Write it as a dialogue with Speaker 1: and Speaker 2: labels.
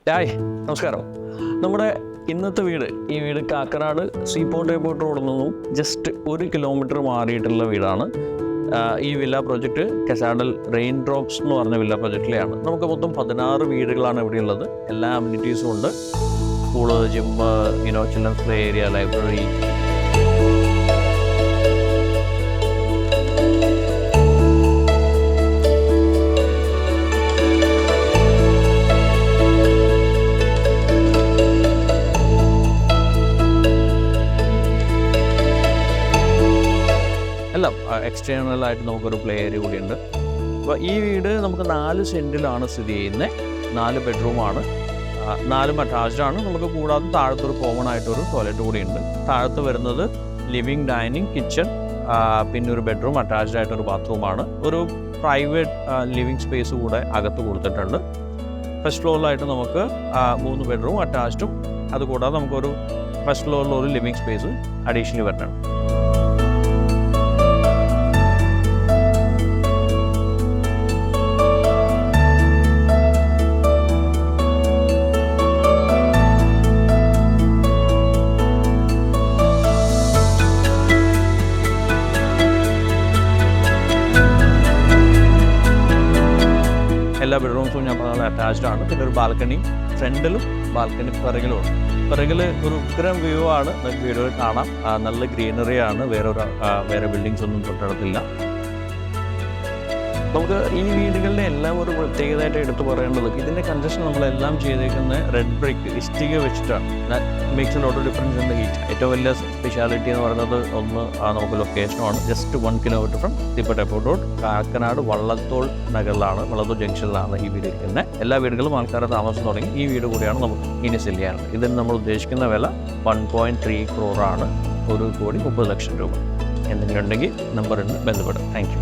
Speaker 1: Hi, നമസ്കാരം. നമ്മുടെ ഇന്നത്തെ ഈ വീട് കാക്കനാട് സീപോർട്ട് എയർപോർട്ട് റോഡിൽ നിന്നും ജസ്റ്റ് 1 കിലോമീറ്റർ മാറിയിട്ടുള്ള വീടാണ്. ഈ വില്ല പ്രോജക്റ്റ് കസാഡൽ റെയിൻ ഡ്രോപ്സ് എന്ന് പറഞ്ഞ വില്ല പ്രോജക്റ്റിലെയാണ്. നമുക്ക് മൊത്തം 16 വീടുകളാണ് ഇവിടെ ഉള്ളത്. എല്ലാ അമ്യൂണിറ്റീസും ഉണ്ട്. School, gym, children's play area, library. എല്ലാം എക്സ്റ്റേണലായിട്ട് നമുക്കൊരു പ്ലേ ഏരിയ കൂടിയുണ്ട്. അപ്പോൾ ഈ വീട് നമുക്ക് 4 സെൻറ്റിലാണ് സ്ഥിതി ചെയ്യുന്നത്. 4 ബെഡ്റൂമാണ്, 4 അറ്റാച്ച്ഡാണ്. നമുക്ക് കൂടാതെ താഴത്തൊരു കോമൺ ആയിട്ടൊരു ടോയ്ലറ്റ് കൂടിയുണ്ട്. താഴത്ത് വരുന്നത് ലിവിങ്, ഡൈനിങ്, കിച്ചൺ, പിന്നെ ഒരു ബെഡ്റൂം, അറ്റാച്ച്ഡ് ആയിട്ടൊരു ബാത്റൂമാണ്. ഒരു പ്രൈവറ്റ് ലിവിങ് സ്പേസ് കൂടെ അകത്ത് കൊടുത്തിട്ടുണ്ട്. ഫസ്റ്റ് ഫ്ലോറിലായിട്ട് നമുക്ക് 3 ബെഡ്റൂം അറ്റാച്ച്ഡും, അതുകൂടാതെ നമുക്കൊരു ഫസ്റ്റ് ഫ്ലോറിൽ ഒരു ലിവിങ് സ്പേസ് അഡീഷണലി വരുന്നുണ്ട്. എല്ലാ ബെഡ്റൂംസും ഞാൻ പറഞ്ഞ അറ്റാച്ച്ഡ് ആണ്. പിന്നെ ഒരു ബാൽക്കണി ഫ്രണ്ടിലും ബാൽക്കണി പിറകിലുമുണ്ട്. പിറകിൽ ഒരു ഉഗ്രം വ്യൂ ആണ്, നമുക്ക് വീഡിയോയിൽ കാണാം. നല്ല ഗ്രീനറിയാണ്, വേറെ ബിൽഡിങ്സ് ഒന്നും തൊട്ടടുത്തില്ല. നമുക്ക് ഈ വീടുകളുടെ എല്ലാം ഒരു പ്രത്യേകതയായിട്ട് എടുത്തു പറയേണ്ടത്, ഇതിൻ്റെ കൺസ്ട്രക്ഷൻ നമ്മളെല്ലാം ചെയ്തേക്കുന്നത് റെഡ് ബ്രിക്ക് ഇഷ്ടിക വെച്ചിട്ടാണ്. Makes a lot of difference in the heat. ഏറ്റവും വലിയ സ്പെഷ്യാലിറ്റി എന്ന് പറയുന്നത് ഒന്ന് നമുക്ക് ലൊക്കേഷനുമാണ്. Just 1 kilometre from seaport airport road, Kakkanad Vallathol നഗറിലാണ്, വള്ളത്തോൾ ജംഗ്ഷനിലാണ് ഈ വീട് ഇരിക്കുന്നത്. എല്ലാ വീടുകളും ആൾക്കാരെ താമസം തുടങ്ങി. ഈ വീട് കൂടിയാണ് നമുക്ക് ഇനി സെല് ചെയ്യാനുള്ളത്. ഇതിന് നമ്മൾ ഉദ്ദേശിക്കുന്ന വില 1.3 crore ആണ്. 1,30,00,000 രൂപ. എന്തെങ്കിലും ഉണ്ടെങ്കിൽ നമ്പറിന് ബന്ധപ്പെടും. Thank you.